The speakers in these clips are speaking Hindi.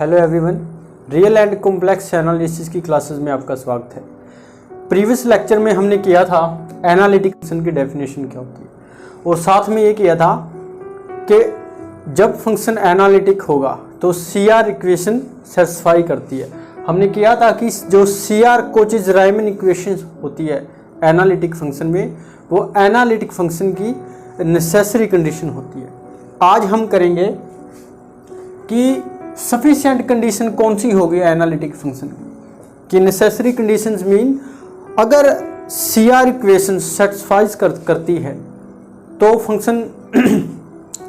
Hello everyone, real and complex analysis की क्लासेस में आपका स्वागत है। प्रीवियस लेक्चर में हमने किया था एनालिटिक फंक्शन की डेफिनेशन क्या होती है और साथ में ये किया था कि जब फंक्शन एनालिटिक होगा तो CR इक्वेशन सेटिस्फाई करती है। हमने किया था कि जो CR कोचीज-रायमन इक्वेशन होती है एनालिटिक फंक्शन में, वो एनालिटिक फंक्शन की नेसेसरी कंडीशन होती है। आज हम करेंगे कि सफिशिएंट कंडीशन कौन सी होगी एनालिटिक फंक्शन की। नेसेसरी कंडीशंस मीन अगर CR इक्वेशन सेटिस्फाइज करती है तो फंक्शन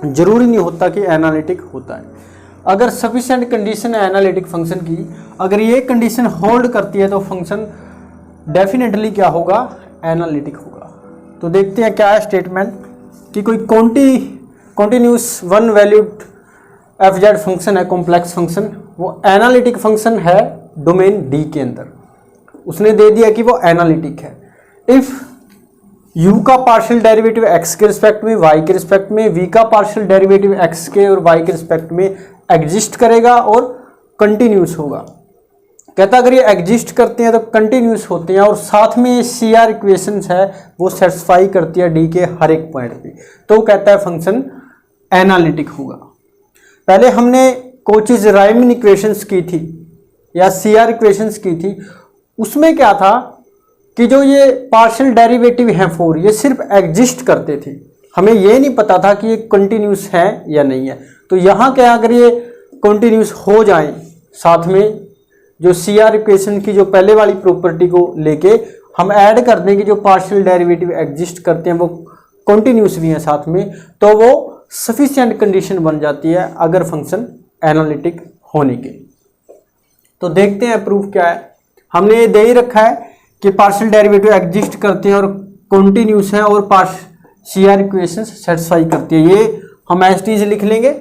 जरूरी नहीं होता कि एनालिटिक होता है। अगर सफिशिएंट कंडीशन है एनालिटिक फंक्शन की, अगर ये कंडीशन होल्ड करती है तो फंक्शन डेफिनेटली क्या होगा, एनालिटिक होगा। तो देखते हैं क्या है स्टेटमेंट कि कोई continuous one valued FZ function है, कॉम्प्लेक्स फंक्शन, वो एनालिटिक फंक्शन है डोमेन D के अंदर। उसने दे दिया कि वो एनालिटिक है इफ u का पार्शियल डेरिवेटिव x के रिस्पेक्ट में, y के रिस्पेक्ट में, v का पार्शियल डेरिवेटिव x के और y के रिस्पेक्ट में एग्जिस्ट करेगा और कंटिन्यूस होगा। कहता अगर ये एग्जिस्ट करते हैं तो कंटिन्यूस होते हैं और साथ में ये CR इक्वेशंस है वो सेटिस्फाई करती है D के हर एक पॉइंट पे, तो कहता है फंक्शन एनालिटिक होगा। पहले हमने कोचीज-रायमन इक्वेशंस की थी या CR इक्वेशंस की थी, उसमें क्या था कि जो ये पार्शियल डेरिवेटिव हैं 4 ये सिर्फ एग्जिस्ट करते थे, हमें ये नहीं पता था कि ये कंटिन्यूस है या नहीं है। तो यहाँ क्या अगर ये कंटिन्यूस हो जाए साथ में जो CR इक्वेशन की जो पहले वाली प्रॉपर्टी को लेके हम ऐड कर दें कि जो पार्शियल डेरिवेटिव एग्जिस्ट करते हैं वो कंटिन्यूस भी हैं साथ में, तो वो सफिशिएंट कंडीशन बन जाती है अगर फंक्शन एनालिटिक होने के। तो देखते हैं प्रूफ क्या है। हमने ये दे ही रखा है कि पार्शियल डेरिवेटिव एग्जिस्ट करते हैं और कंटिन्यूस है और CR इक्वेशन सेटिस्फाई करती है। ये हम एज इट इज लिख लेंगे।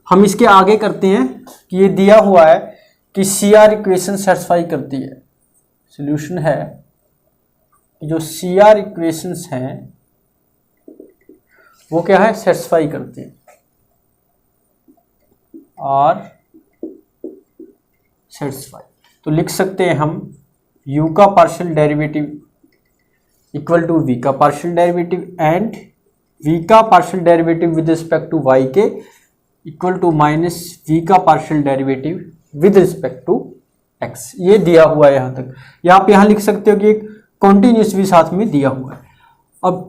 हम इसके आगे करते हैं कि ये दिया हुआ है कि CR इक्वेशन सेटिस्फाई करती है। सॉल्यूशन है कि जो CR इक्वेशंस हैं वो क्या है, सेटिस्फाई करती है और सेटिस्फाई। तो लिख सकते हैं हम u का partial derivative equal to v का पार्शियल डेरिवेटिव एंड v का partial derivative with respect to y के इक्वल टू माइनस v का partial derivative with respect to x। ये दिया हुआ है यहाँ तक, या आप यहाँ लिख सकते हो कि एक कॉन्टिन्यूस भी साथ में दिया हुआ है। अब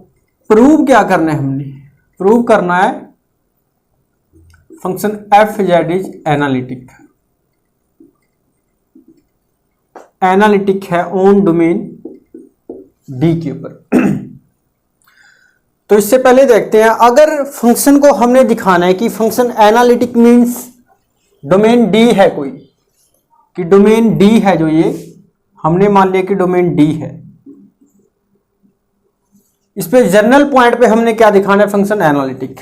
प्रूव क्या करना है, हमने प्रूव करना है function FZ is analytic, analytic है ऑन डोमेन D के ऊपर। तो इससे पहले देखते हैं अगर फंक्शन को हमने दिखाना है कि function analytic means domain D है कोई, कि डोमेन D है, जो ये हमने मान लिया कि डोमेन D है, इस पे जनरल पॉइंट पे हमने क्या दिखाना है, फंक्शन एनालिटिक,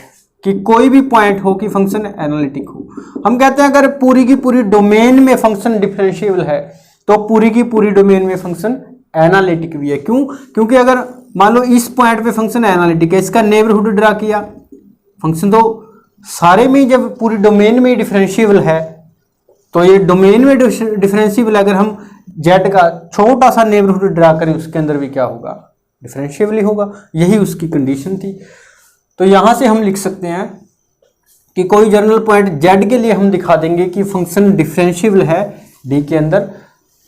कि कोई भी पॉइंट हो कि फंक्शन एनालिटिक हो। हम कहते हैं अगर पूरी की पूरी डोमेन में फंक्शन डिफरेंशिएबल है तो पूरी की पूरी डोमेन में फंक्शन एनालिटिक भी है। क्यों? क्योंकि अगर मान लो इस पॉइंट पे फंक्शन एनालिटिक है, इसका नेबरहुड ड्रा किया, फंक्शन तो सारे में जब पूरी डोमेन में डिफरेंशिएबल है तो ये डोमेन में डिफरेंशिएबल, अगर हम z का छोटा सा नेबरहुड ड्रा करें उसके अंदर भी क्या होगा, डिफरेंशिएबल ही होगा। यही उसकी कंडीशन थी। तो यहां से हम लिख सकते हैं कि कोई जनरल पॉइंट z के लिए हम दिखा देंगे कि फंक्शन डिफरेंशिएबल है D के अंदर,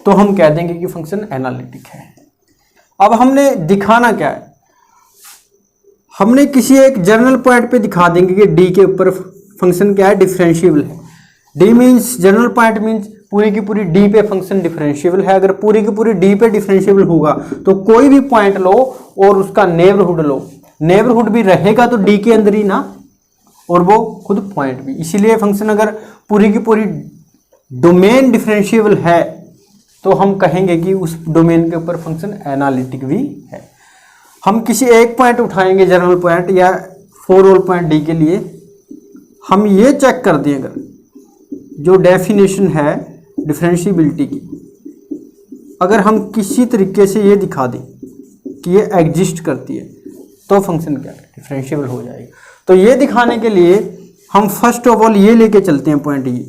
तो हम कह देंगे कि फंक्शन एनालिटिक है। अब हमने दिखाना क्या है, हमने किसी एक जनरल पॉइंट पे दिखा देंगे कि D के ऊपर फंक्शन क्या है, डिफरेंशिएबल है। D means general point means पूरी की पूरी D पे फंक्शन डिफरेंशिएबल है। अगर पूरी की पूरी D पे डिफरेंशिएबल होगा तो कोई भी पॉइंट लो और उसका नेबरहुड लो, नेबरहुड भी रहेगा तो D के अंदर ही ना, और वो खुद पॉइंट भी। इसीलिए फंक्शन अगर पूरी की पूरी डोमेन डिफरेंशिएबल है तो हम कहेंगे कि उस डोमेन के ऊपर फंक्शन एनालिटिक भी है। हम किसी एक पॉइंट उठाएंगे जनरल पॉइंट या ओवरऑल पॉइंट D के लिए, हम ये चेक कर दें अगर जो डेफिनेशन है डिफरेंशिएबिलिटी की, अगर हम किसी तरीके से ये दिखा दें कि ये एग्जिस्ट करती है तो फंक्शन क्या है, डिफरेंशिएबल हो जाएगा। तो ये दिखाने के लिए हम फर्स्ट ऑफ ऑल ये लेके चलते हैं पॉइंट ये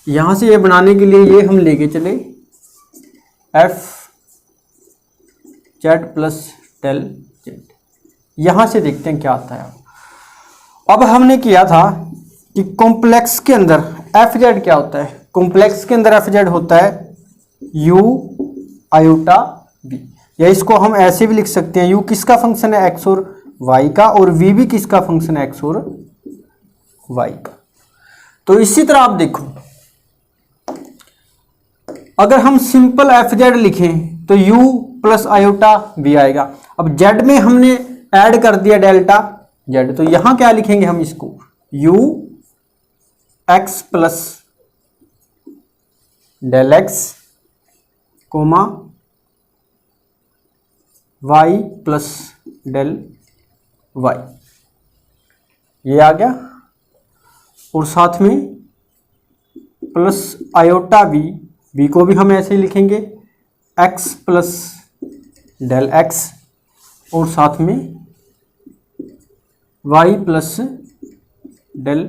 यहां से ये बनाने के लिए ये हम लेके चले f z plus del z. यहां से देखते हैं क्या आता है। अब हमने किया था कि कॉम्प्लेक्स के अंदर एफ जेड क्या होता है। कॉम्प्लेक्स के अंदर एफ जेड होता है यू आयोटा वी, या इसको हम ऐसे भी लिख सकते हैं, यू किसका फंक्शन है, एक्स और वाई का, और वी भी किसका फंक्शन है, एक्स और वाई का। तो इसी तरह आप देखो, अगर हम सिंपल एफ जेड लिखें तो u प्लस आयोटा वी आएगा। अब जेड में हमने ऐड कर दिया डेल्टा जेड, तो यहां क्या लिखेंगे हम इसको, u x plus del x comma y plus del y, ये आ गया। और साथ में प्लस आयोटा वी, वी को भी हम ऐसे ही लिखेंगे x प्लस डेल एक्स, और साथ में y प्लस डेल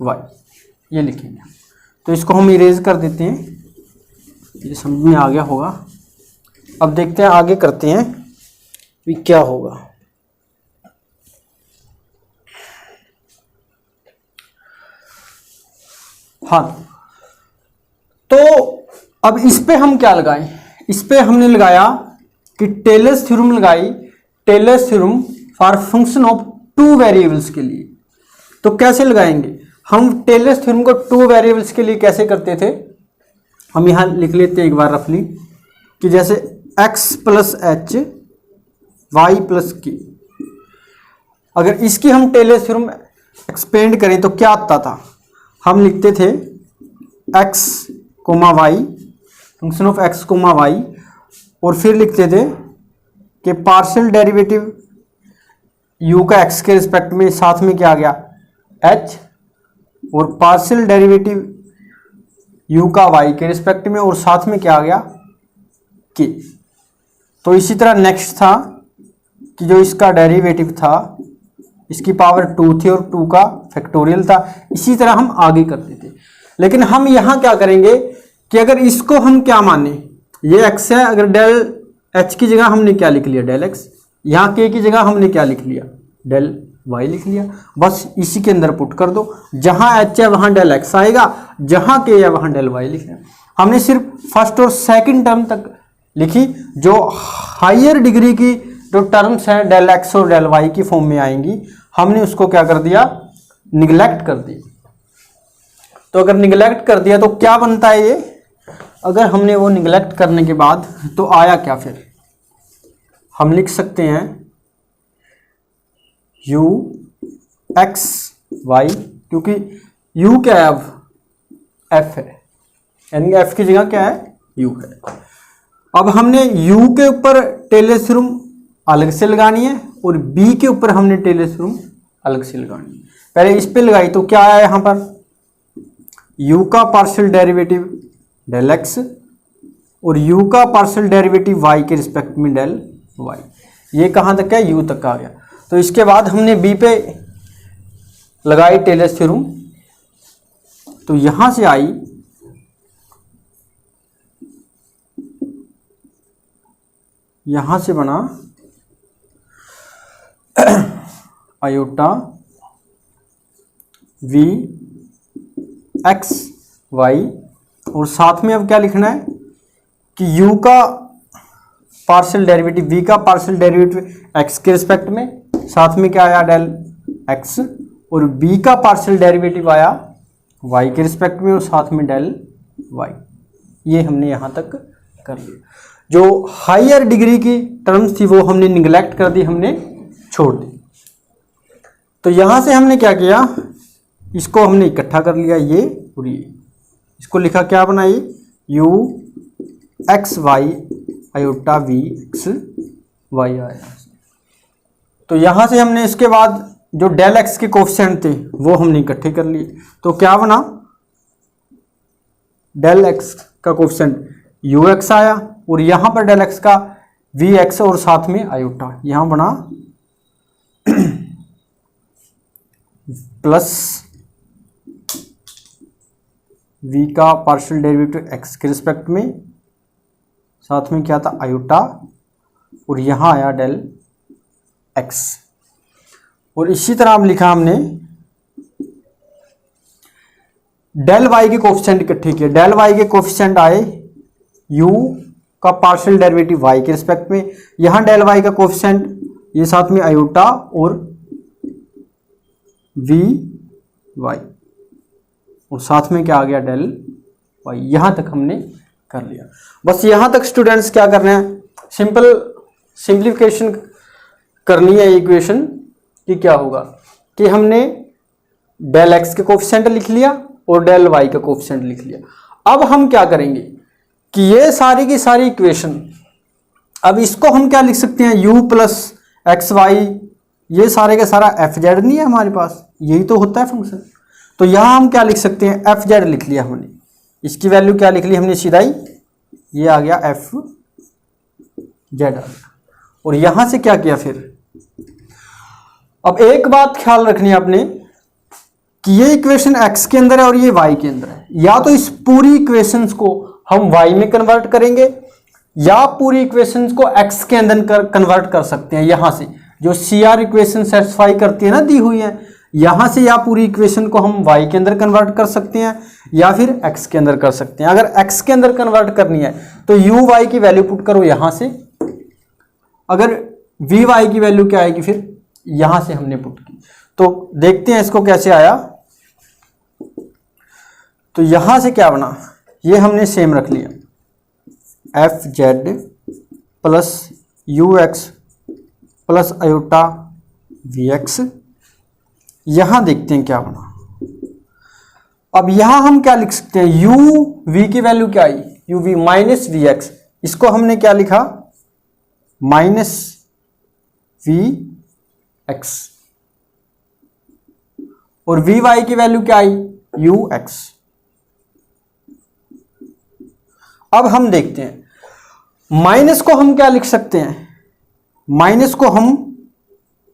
वाई, ये लिखेंगे। तो इसको हम इरेज कर देते हैं, ये समझ में आ गया होगा। अब देखते हैं आगे करते हैं कि क्या होगा। हाँ, तो अब इस पे हम क्या लगाएं, इस पे हमने लगाया कि टेलर्स थ्योरम लगाई, Taylor's theorem for function of two variables के लिए। तो कैसे लगाएंगे हम टेलर्स थ्योरम को टू वेरिएबल्स के लिए, कैसे करते थे, हम यहां लिख लेते हैं एक बार रफली कि जैसे x plus h y plus k, अगर इसकी हम टेलर्स थ्योरम एक्सपेंड करें तो क्या आता था, हम लिखते थे x coma y, function of x coma y, और फिर लिखते थे कि पार्शियल डेरिवेटिव u का x के रिस्पेक्ट में, साथ में क्या आ गया h, और पार्शियल डेरिवेटिव u का y के रिस्पेक्ट में, और साथ में क्या आ गया k। तो इसी तरह नेक्स्ट था कि जो इसका डेरिवेटिव था, इसकी पावर 2 थी और 2 का फैक्टोरियल था। इसी तरह हम आगे करते थे, लेकिन हम यहां क्या करेंगे कि अगर इसको हम क्या माने, ये x है, अगर डेल h की जगह हमने क्या लिख लिया डेल x, यहाँ k की जगह हमने क्या लिख लिया डेल y लिख लिया, बस इसी के अंदर पुट कर दो। जहां h है वहां डेल x आएगा, जहां k है वहां डेल y लिखना। हमने सिर्फ फर्स्ट और सेकंड टर्म तक लिखी, जो हायर डिग्री की जो टर्म्स हैं डेल x और डेल y की फॉर्म में आएंगी, हमने उसको क्या कर दिया, निगलेक्ट कर दिया। तो अगर निगलेक्ट कर दिया तो क्या बनता है ये, अगर हमने वो निगलेक्ट करने के बाद तो आया क्या, फिर हम लिख सकते हैं u x y, क्योंकि u क्या है, अब f है, यानी f की जगह क्या है u है। अब हमने u के ऊपर टेलर्स थ्योरम अलग से लगानी है, और b के ऊपर हमने टेलर्स थ्योरम अलग से लगानी है। पहले इस पे लगाई तो क्या आया यहां पर, u का पार्शियल डेरिवेटिव डेल x, और u का पार्शियल डेरिवेटिव y के रिस्पेक्ट में डेल y, ये कहां तक है, u तक आ गया। तो इसके बाद हमने b पे लगाई टेलर्स थ्योरम, तो यहां से आई यहां से बना आयोटा v x y, और साथ में अब क्या लिखना है कि u का पार्शियल डेरिवेटिव, v का पार्शियल डेरिवेटिव x के रिस्पेक्ट में, साथ में क्या आया डेल x, और b का पार्शियल डेरिवेटिव आया y के रिस्पेक्ट में, और साथ में डेल y। ये हमने यहां तक कर लिया। जो हायर डिग्री की टर्म्स थी वो हमने निगलेक्ट कर दी, हमने छोड़ दी। तो यहां से हमने क्या किया, इसको हमने इकट्ठा कर लिया, ये और ये, इसको लिखा क्या बनाई, u x y iota v x y आया। तो यहां से हमने इसके बाद जो डेल x के कोफिशिएंट थे वो हमने इकट्ठे कर लिए। तो क्या बना, डेल x का कोफिशिएंट ux आया, और यहां पर डेल x का vx, और साथ में आयोटा, यहां बना प्लस v का पार्शियल डेरिवेटिव x के रिस्पेक्ट में, साथ में क्या था आयोटा, और यहाँ आया डेल x। और इसी तरह हम लिखा हमने डेल y के कोफिशिएंट इकट्ठे किए। डेल y के कोफिशिएंट आए u का पार्शियल डेरिवेटिव y के रिस्पेक्ट में, यहाँ डेल y का कोफिशिएंट ये साथ में आयोटा और v y, और साथ में क्या आ गया डेल y। यहां तक हमने कर लिया। बस यहां तक स्टूडेंट्स क्या करना है, सिंपल सिंप्लीफिकेशन करनी है इक्वेशन कि क्या होगा कि हमने डेल x के कोफिशिएंट लिख लिया और डेल y का कोफिशिएंट लिख लिया। अब हम क्या करेंगे कि ये सारी की सारी इक्वेशन, अब इसको हम क्या लिख सकते हैं, u प्लस एक्स वाई, ये सारे का सारा एफ जेड नहीं है हमारे पास, यही तो होता है फंक्शन। तो यहां हम क्या लिख सकते हैं, एफ जेड लिख लिया हमने, इसकी वैल्यू क्या लिख ली हमने सीधा ही, ये आ गया एफ जेड आ गया। और यहां से क्या किया फिर, अब एक बात ख्याल रखनी है आपने कि ये इक्वेशन x के अंदर है और ये y के अंदर है। या तो इस पूरी इक्वेशंस को हम y में कन्वर्ट करेंगे या पूरी इक्वेशंस को x के अंदर कन्वर्ट कर सकते हैं। यहां से जो CR इक्वेशन सेटिस्फाई करती है ना, दी हुई है, यहां से या पूरी इक्वेशन को हम y के अंदर कन्वर्ट कर सकते हैं या फिर x के अंदर कर सकते हैं। अगर x के अंदर कन्वर्ट करनी है तो uy की वैल्यू पुट करो यहां से, अगर vy की वैल्यू क्या आएगी फिर यहां से हमने पुट की। तो देखते हैं इसको कैसे आया। तो यहां से क्या बना, ये हमने सेम रख लिया, f z plus u x plus iota v x. यहां देखते हैं क्या बना। अब यहां हम क्या लिख सकते हैं, यू वी की वैल्यू क्या आई, U V minus V X, इसको हमने क्या लिखा माइनस वी एक्स, और वी वाई की वैल्यू क्या आई यू एक्स। अब हम देखते हैं माइनस को हम क्या लिख सकते हैं, माइनस को हम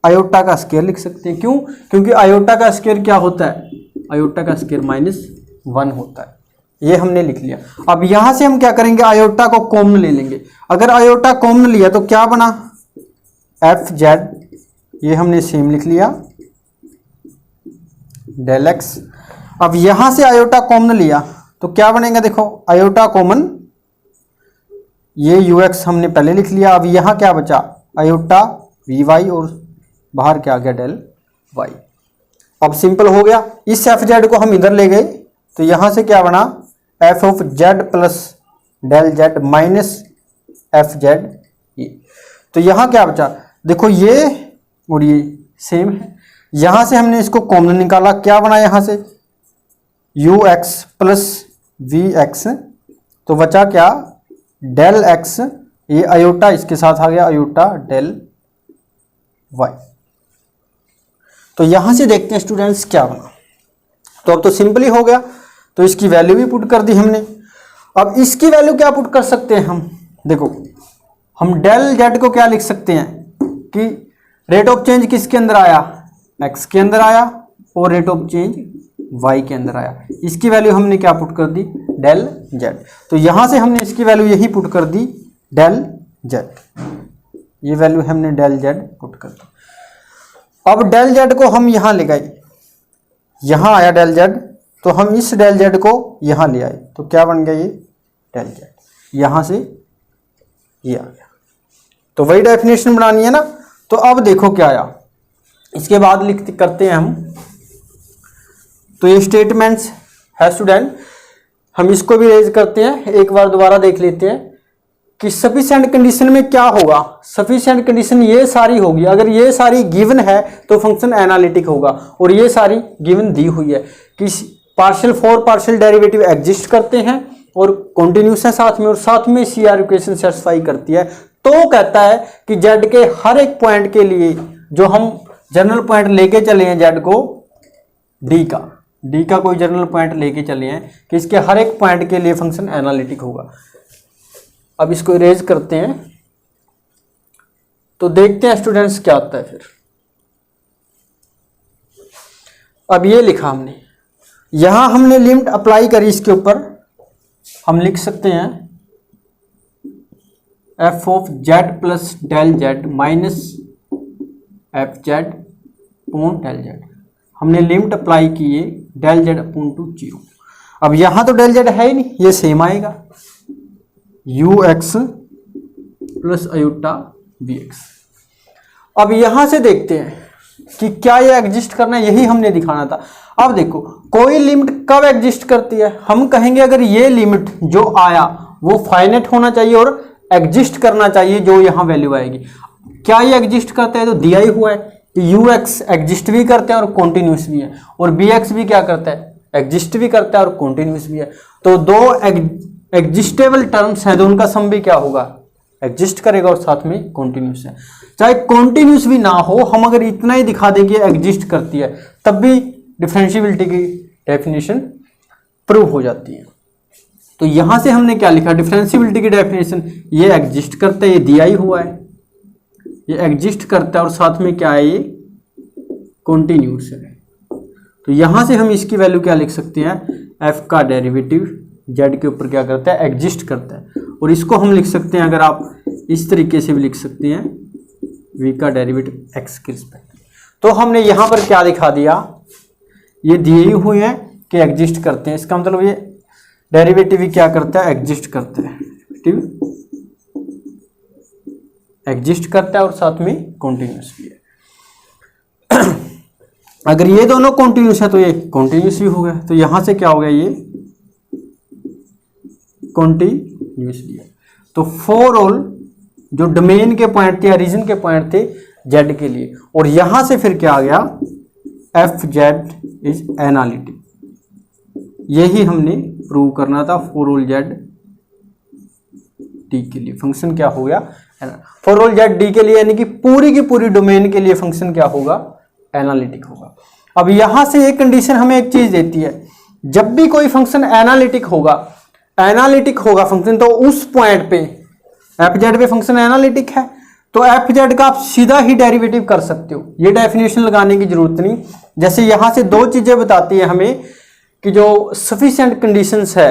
आयोटा का स्क्वायर लिख सकते हैं। क्यों, क्योंकि आयोटा का स्क्वायर क्या होता है, आयोटा का स्क्वायर -1 होता है। ये हमने लिख लिया। अब यहां से हम क्या करेंगे, आयोटा को कॉमन ले लेंगे। अगर आयोटा कॉमन लिया तो क्या बना, एफ जेड, ये हमने सेम लिख लिया डेल एक्स। अब यहां से आयोटा कॉमन लिया तो क्या बनेगा, देखो आयोटा कॉमन, ये यू एक्स हमने पहले लिख लिया। अब यहां क्या बचा, आयोटा वी वाई और बाहर क्या आ गया डेल वाई। अब सिंपल हो गया। इस एफ जेड को हम इधर ले गए तो यहां से क्या बना, f of z plus del z minus f z. तो यहां क्या बचा, देखो ये और ये सेम है। यहां से हमने इसको कॉमन निकाला, क्या बना यहां से u x plus v x, तो बचा क्या डेल एक्स, ये आयोटा इसके साथ आ गया आयोटा डेल वाई। तो यहां से देखते हैं स्टूडेंट्स क्या बना। तो अब तो सिंपली हो गया, तो इसकी वैल्यू भी पुट कर दी हमने। अब इसकी वैल्यू क्या पुट कर सकते हैं हम, देखो हम डेल जेड को क्या लिख सकते हैं कि रेट ऑफ चेंज किसके अंदर आया, एक्स के अंदर आया, और रेट ऑफ चेंज वाई के अंदर आया। इसकी वैल्यू हमने क्या पुट कर दी, डेल जेड। तो यहां से हमने इसकी वैल्यू यही पुट कर दी डेल जेड, ये वैल्यू हमने डेल जेड पुट कर दी। अब डेल जेड को हम यहां ले गए, यहां आया डेल जेड, तो हम इस डेल जेड को यहां ले आए, तो क्या बन गया ये डेल जेड, यहां से ये आ गया। तो वही डेफिनेशन बनानी है ना। तो अब देखो क्या आया, इसके बाद लिखते करते हैं हम। तो ये स्टेटमेंट्स है स्टूडेंट, हम इसको भी रेज करते हैं, एक बार दोबारा देख लेते हैं कि सफिशिएंट कंडीशन में क्या होगा। सफिशिएंट कंडीशन ये सारी होगी, अगर ये सारी गिवन है तो फंक्शन एनालिटिक होगा, और ये सारी गिवन दी हुई है कि पार्शियल 4 पार्शियल डेरिवेटिव एग्जिस्ट करते हैं और कॉन्टिन्यूस है साथ में, और साथ में CR इक्वेशन सेटिस्फाई करती है। तो कहता है कि जेड के हर एक पॉइंट के लिए जो हम जनरल पॉइंट लेके चले हैं जेड को, डी का कोई जनरल पॉइंट लेके चले हैं कि इसके हर एक पॉइंट के लिए फंक्शन एनालिटिक होगा। अब इसको इरेज करते हैं तो देखते हैं स्टूडेंट्स क्या आता है फिर। अब ये लिखा हमने, यहां हमने लिमिट अप्लाई करी इसके ऊपर, हम लिख सकते हैं f of z plus del z minus f z upon del z. हमने लिमिट अप्लाई की है डेल जेड अपॉन टू 0। अब यहां तो डेल जेड है ही नहीं, ये सेम आएगा u x plus iota b x. अब यहां से देखते हैं कि क्या ये एग्जिस्ट करना है, यही हमने दिखाना था। अब देखो कोई लिमिट कब एग्जिस्ट करती है, हम कहेंगे अगर ये लिमिट जो आया वो फाइनाइट होना चाहिए और एग्जिस्ट करना चाहिए, जो यहां वैल्यू आएगी। क्या ये एग्जिस्ट करता है, तो दिया ही हुआ है कि यू एक्स एग्जिस्ट भी करते हैं और कॉन्टिन्यूस भी है, और बी एक्स भी क्या करता है, एग्जिस्ट भी करता है और कॉन्टिन्यूस भी है। तो दो एग्जिस्टेबल टर्म्स हैं तो उनका सम भी क्या होगा, एग्जिस्ट करेगा और साथ में कॉन्टिन्यूस है। चाहे कॉन्टिन्यूस भी ना हो, हम अगर इतना ही दिखा दें कि एग्जिस्ट करती है, तब भी डिफरेंशिएबिलिटी की डेफिनेशन प्रूव हो जाती है। तो यहां से हमने क्या लिखा, डिफरेंशिएबिलिटी की डेफिनेशन, ये एग्जिस्ट करता है, ये दिया ही हुआ है, ये एग्जिस्ट करता है और साथ में क्या है, ये कॉन्टिन्यूस है। तो यहां से हम इसकी वैल्यू क्या लिख सकते हैं, एफ का डेरिवेटिव जेड के ऊपर क्या करता है, एग्जिस्ट करता है। और इसको हम लिख सकते हैं, अगर आप इस तरीके से भी लिख सकते हैं, v का डेरिवेटिव x के रिस्पेक्ट। तो हमने यहां पर क्या दिखा दिया, ये दिए ही हुए हैं कि एग्जिस्ट करते हैं, इसका मतलब ये डेरिवेटिव भी क्या करता है, एग्जिस्ट करता है, एग्जिस्ट करता है और साथ में कॉन्टिन्यूस भी है। अगर ये दोनों कॉन्टिन्यूस है तो ये कॉन्टिन्यूस भी हो गया, तो यहां से क्या हो गया, ये कॉन्टिन्यूस भी है। तो फॉर ऑल जो डोमेन के पॉइंट थे या रीजन के पॉइंट थे जेड के लिए, और यहां से फिर क्या आ गया, एफ जेड इज एनालिटिक। यही हमने प्रूव करना था फॉर ऑल जेड डी के लिए। फंक्शन क्या हो गया, फॉर ऑल जेड डी के लिए, यानी कि पूरी की पूरी डोमेन के लिए फंक्शन क्या होगा, एनालिटिक होगा। अब यहां से एक कंडीशन हमें एक चीज देती है, जब भी कोई फंक्शन एनालिटिक होगा फंक्शन, तो उस पॉइंट पे एफ जेड पे फंक्शन एनालिटिक है, तो एफ जेड का आप सीधा ही डेरिवेटिव कर सकते हो, ये डेफिनेशन लगाने की जरूरत नहीं। जैसे यहां से दो चीजें बताती है हमें कि जो सफिशिएंट कंडीशंस है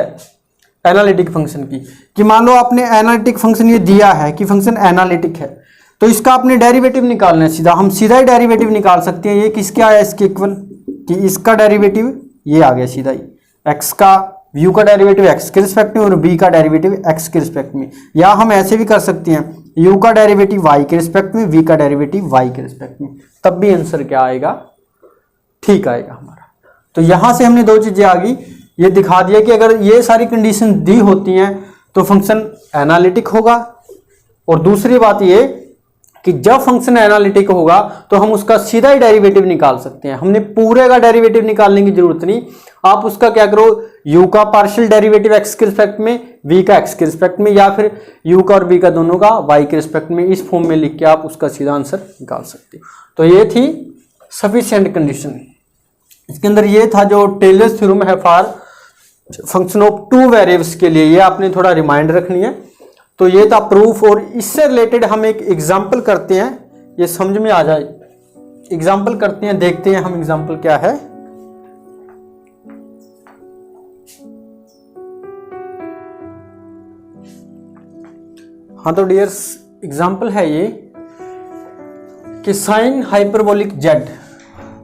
एनालिटिक फंक्शन की, कि मान लो आपने एनालिटिक फंक्शन ये दिया है कि फंक्शन एनालिटिक है, तो इसका आपने डेरिवेटिव निकालना है सीधा, हम सीधा ही डेरिवेटिव निकाल सकते हैं। ये किसके आया, इसके इक्वल, कि इसका डेरिवेटिव ये आ गया सीधा ही, एक्स का यू का डेरिवेटिव एक्स के रिस्पेक्ट में और बी का डेरिवेटिव एक्स के रिस्पेक्ट में। या हम ऐसे भी कर सकते हैं, यू का डेरिवेटिव वाई के रिस्पेक्ट में, वी का डेरिवेटिव वाई के रिस्पेक्ट में, तब भी आंसर क्या आएगा, ठीक आएगा हमारा। तो यहां से हमने दो चीजें आ गई, ये दिखा दिया कि अगर ये सारी कंडीशन दी होती हैं तो फंक्शन एनालिटिक होगा, और दूसरी बात ये कि जब फंक्शन एनालिटिक होगा तो हम उसका सीधा ही डेरिवेटिव निकाल सकते हैं, हमने पूरे का डेरिवेटिव निकालने की जरूरत नहीं। आप उसका क्या करो, u का पार्शियल डेरिवेटिव x के रिस्पेक्ट में, v का x के रिस्पेक्ट में, या फिर u का और v का दोनों का y के रिस्पेक्ट में, इस फॉर्म में लिख के आप उसका सीधा आंसर निकाल सकते हो। तो ये थी सफिशिएंट कंडीशन। इसके अंदर ये था जो टेलर्स थ्योरम है for function of two variables के लिए, ये आपने थोड़ा रिमाइंड रखनी है। तो ये था प्रूफ, और इससे रिलेटेड हम एक एग्जाम्पल करते हैं, ये समझ में आ जाए, एग्जाम्पल करते हैं, देखते हैं हम एग्जाम्पल क्या है। हाँ तो डियर्स, एग्जाम्पल है ये कि साइन हाइपरबोलिक जेड,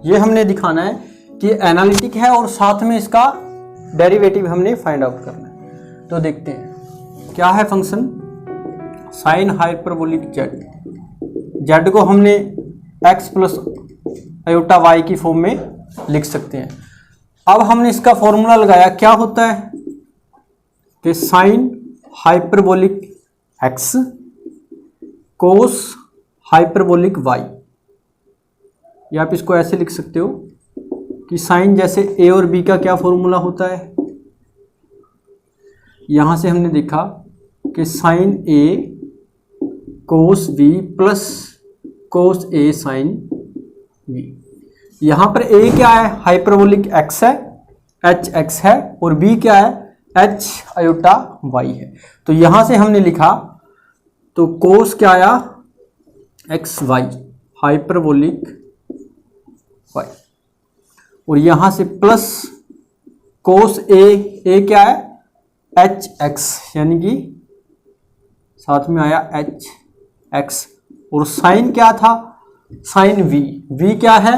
ये हमने दिखाना है कि एनालिटिक है और साथ में इसका डेरिवेटिव हमने फाइंड आउट करना है। तो देखते हैं क्या है function sine hyperbolic Z. Z को हमने एक्स प्लस आयोटा वाई की फॉर्म में लिख सकते हैं। अब हमने इसका फॉर्मूला लगाया, क्या होता है कि sine hyperbolic x cos hyperbolic Y, या आप इसको ऐसे लिख सकते हो कि साइन जैसे ए और बी का क्या फॉर्मूला होता है, यहां से हमने देखा कि साइन ए कोस बी प्लस कोस ए साइन बी। यहां पर ए क्या है, हाइपरबोलिक एक्स है, एच एक्स है, और बी क्या है, एच आयोटा वाई है। तो यहां से हमने लिखा, तो कोस क्या आया, एक्स वाई हाइपरबोलिक वाई, और यहां से प्लस कोस ए क्या है एच एक्स, यानी कि साथ में आया एच एक्स, और साइन क्या था साइन वी क्या है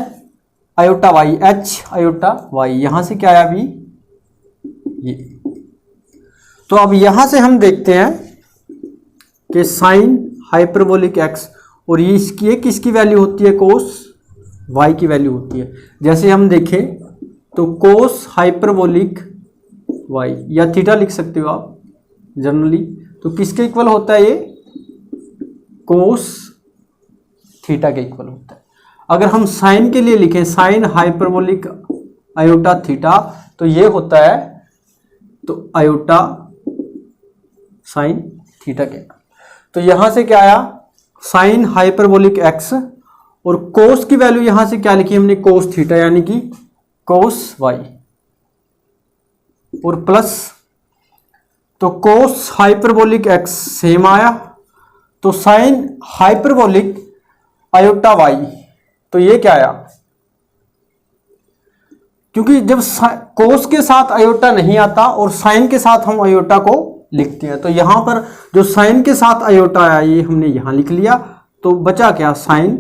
iota y, h iota y, यहां से क्या आया वी ये। तो अब यहां से हम देखते हैं कि साइन हाइपरबोलिक एक्स और ये इसकी किसकी वैल्यू होती है कोस वाई की वैल्यू होती है। जैसे हम देखें तो कोस हाइपरबोलिक वाई या थीटा लिख सकते हो आप जनरली, तो किसके इक्वल होता है ये कोस थीटा के इक्वल होता है। अगर हम साइन के लिए लिखें साइन हाइपरबोलिक आयोटा थीटा तो ये होता है तो आयोटा साइन थीटा के। तो यहां से क्या आया साइन हाइपरबोलिक एक्स और कोस की वैल्यू यहां से क्या लिखी हमने कोस थीटा यानी कि कोस वाई और प्लस तो कोस हाइपरबोलिक एक्स सेम आया तो साइन हाइपरबोलिक आयोटा वाई तो ये क्या आया, क्योंकि जब कोस के साथ आयोटा नहीं आता और साइन के साथ हम आयोटा को लिखते हैं तो यहां पर जो साइन के साथ आयोटा आया ये हमने यहां लिख लिया तो बचा क्या साइन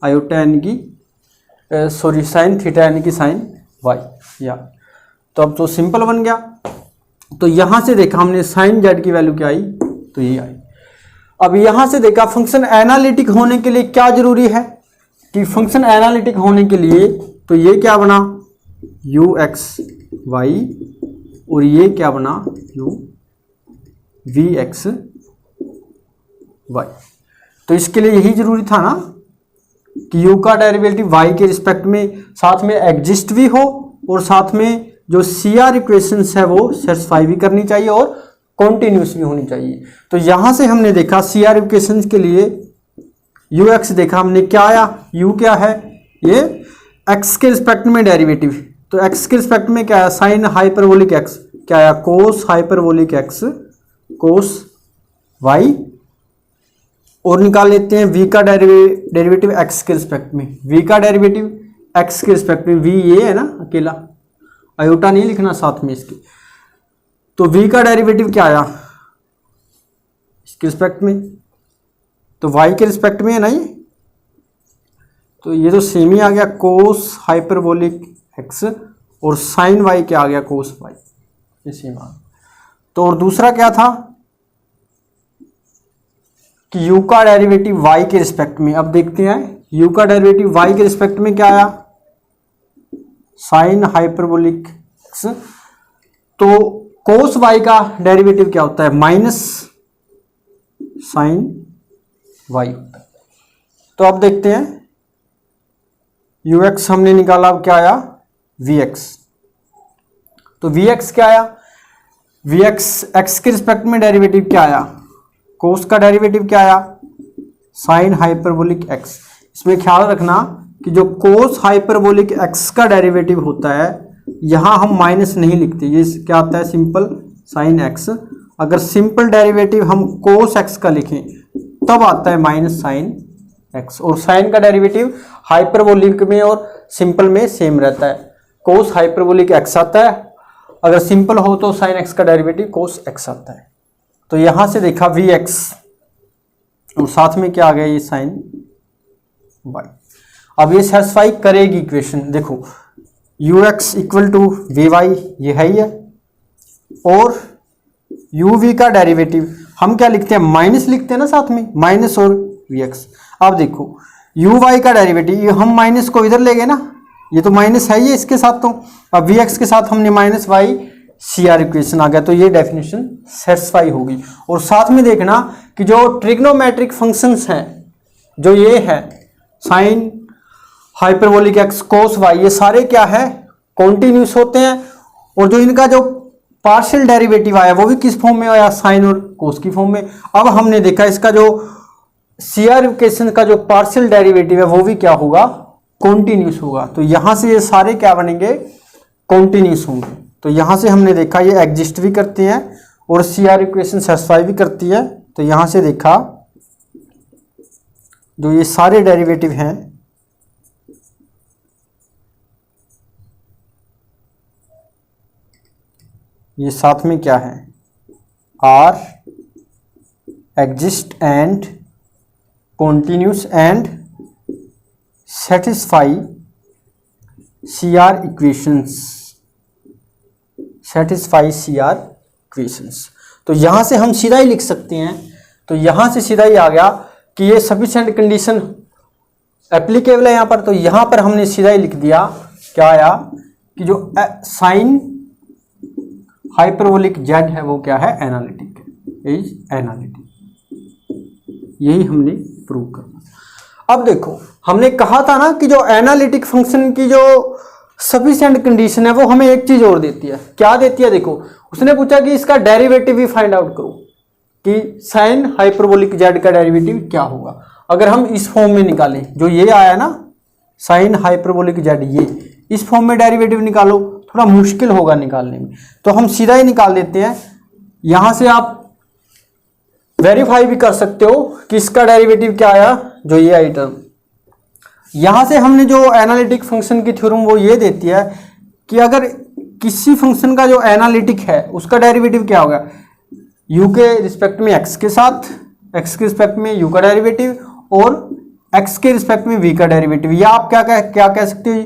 आयोटा यानी कि सॉरी साइन थीटा यानी कि साइन वाई या। तो अब तो सिंपल बन गया। तो यहां से देखा हमने साइन जेड की वैल्यू क्या आई तो ये आई। अब यहां से देखा फंक्शन एनालिटिक होने के लिए क्या जरूरी है कि फंक्शन एनालिटिक होने के लिए तो ये क्या बना यू एक्स वाई और ये क्या बना यू वी एक्स वाई। तो इसके लिए यही जरूरी था ना कि u का डेरिवेटिव y के रिस्पेक्ट में साथ में एग्जिस्ट भी हो और साथ में जो CR इक्वेशंस है वो सेटिस्फाई भी करनी चाहिए और कॉन्टिन्यूस भी होनी चाहिए। तो यहां से हमने देखा CR इक्वेशंस के लिए ux देखा हमने क्या आया u क्या है ये x के रिस्पेक्ट में डेरिवेटिव, तो x के रिस्पेक्ट में क्या आया साइन हाइपरबोलिक x क्या आया कोस हाइपरबोलिक x कोस y और निकाल लेते हैं v का डेरिवेटिव x के रिस्पेक्ट में, v का डेरिवेटिव x के रिस्पेक्ट में v ये है ना अकेला आयोटा नहीं लिखना साथ में इसके। तो v का डेरिवेटिव क्या आया इसके रिस्पेक्ट में तो y के रिस्पेक्ट में है ना ये, तो ये तो सेम ही आ गया कोस हाइपरबोलिक x और साइन y क्या आ गया कोस y, ये सेम आ गया। तो और दूसरा क्या था कि u का डेरिवेटिव y के रिस्पेक्ट में, अब देखते हैं u का डेरिवेटिव y के रिस्पेक्ट में क्या आया साइन हाइपरबोलिक x, तो कोस y का डेरिवेटिव क्या होता है माइनस साइन y होता है। तो अब देखते हैं ux हमने निकाला, अब क्या आया vx, तो vx क्या आया vx x के रिस्पेक्ट में डेरिवेटिव क्या आया कोस का डेरिवेटिव क्या आया साइन हाइपरबोलिक x। इसमें ख्याल रखना कि जो कोस हाइपरबोलिक x का डेरिवेटिव होता है यहां हम माइनस नहीं लिखते, ये क्या आता है सिंपल साइन x। अगर सिंपल डेरिवेटिव हम कोस x का लिखें तब आता है माइनस साइन x, और साइन का डेरिवेटिव हाइपरबोलिक में और सिंपल में सेम रहता है, कोस हाइपरबोलिक x आता है, अगर सिंपल हो तो साइन x का डेरिवेटिव कोस x आता है। तो यहां से देखा vx और साथ में क्या आ गया ये साइन y। अब ये सेटिस्फाई करेगी इक्वेशन, देखो ux equal to v y ये है ही है और u v का डेरिवेटिव हम क्या लिखते हैं माइनस लिखते हैं ना साथ में माइनस और vx। अब देखो u y का डेरिवेटिव हम माइनस को इधर ले गए ना, ये तो माइनस है ही इसके साथ, तो अब vx के साथ हमने माइनस y CR इक्वेशन आ गया, तो ये डेफिनेशन सेटिस्फाई होगी। और साथ में देखना कि जो ट्रिग्नोमेट्रिक फंक्शंस हैं जो ये है साइन हाइपरबोलिक x कोस y ये सारे क्या है कॉन्टिन्यूस होते हैं, और जो इनका जो पार्शियल डेरिवेटिव आया वो भी किस फॉर्म में आया साइन और कोस की फॉर्म में। अब हमने देखा इसका जो CR इक्वेशन का जो पार्शियल डेरिवेटिव है वो भी क्या होगा कॉन्टिन्यूस होगा, तो यहां से ये सारे क्या बनेंगे कॉन्टिन्यूस होंगे। तो यहां से हमने देखा ये एग्जिस्ट भी करते हैं और CR इक्वेशन सेटिस्फाई भी करती है। तो यहां से देखा जो ये सारे डेरिवेटिव हैं ये साथ में क्या है, are exist and continuous and satisfy CR equations, satisfy CR equations। तो यहां से हम सीधा ही लिख सकते हैं, तो यहां से सीधा ही आ गया कि ये सफिशिएंट कंडीशन एप्लीकेबल है यहां पर। तो यहां पर हमने सीधा ही लिख दिया, क्या आया कि जो साइन हाइपरबोलिक जेड है वो क्या है, एनालिटिक है, इज एनालिटिक। यही हमने प्रूव करना। अब देखो, हमने कहा था ना कि जो एनालिटिक फंक्शन की जो सफिशिएंट कंडीशन है वो हमें एक चीज और देती है। क्या देती है, देखो उसने पूछा कि इसका डेरिवेटिव भी फाइंड आउट करो कि साइन हाइपरबोलिक जेड का डेरिवेटिव क्या होगा। अगर हम इस फॉर्म में निकालें, जो ये आया ना साइन हाइपरबोलिक जेड, ये इस फॉर्म में डेरिवेटिव निकालो, थोड़ा मुश्किल होगा निकालने में, तो हम सीधा ही निकाल देते हैं। यहां से आप वेरीफाई भी कर सकते हो कि इसका डेरिवेटिव क्या आया, जो ये आई टर्म। यहां से हमने जो एनालिटिक फंक्शन की थ्योरम वो ये देती है कि अगर किसी फंक्शन का जो एनालिटिक है उसका डेरिवेटिव क्या होगा, u के रिस्पेक्ट में x के साथ, x के रिस्पेक्ट में u का डेरिवेटिव और x के रिस्पेक्ट में v का डेरिवेटिव, या आप क्या कह सकते हो,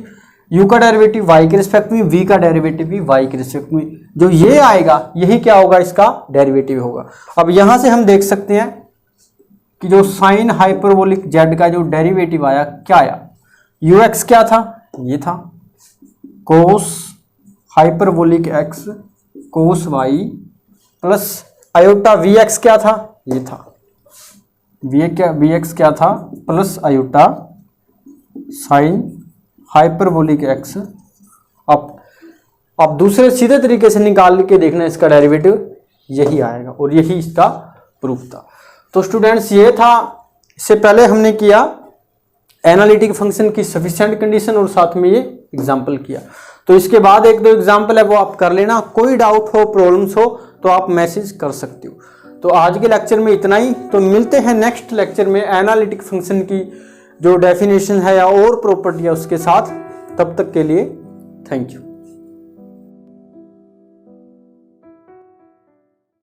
u का डेरिवेटिव y के रिस्पेक्ट में, v का डेरिवेटिव भी y के रिस्पेक्ट में। जो ये आएगा यही क्या होगा, इसका डेरिवेटिव होगा। अब यहां से हम देख सकते हैं कि जो साइन हाइपरबोलिक जेड का जो डेरिवेटिव आया, क्या आया, ux क्या था, ये था, कोस हाइपरबोलिक x कोस y प्लस आयोटा vx क्या था, ये था, vx क्या था plus iota sine hyperbolic x। अब दूसरे सीधे तरीके से निकाल के देखना, इसका डेरिवेटिव यही आएगा और यही इसका प्रूफ था। तो स्टूडेंट्स ये था, इससे पहले हमने किया एनालिटिक फंक्शन की सफिशिएंट कंडीशन और साथ में ये एग्जांपल किया। तो इसके बाद एक दो एग्जांपल है वो आप कर लेना, कोई डाउट हो, प्रॉब्लम्स हो तो आप मैसेज कर सकते हो। तो आज के लेक्चर में इतना ही, तो मिलते हैं नेक्स्ट लेक्चर में एनालिटिक फंक्शन की जो डेफिनेशन है या और प्रॉपर्टी है उसके साथ। तब तक के लिए थैंक यू।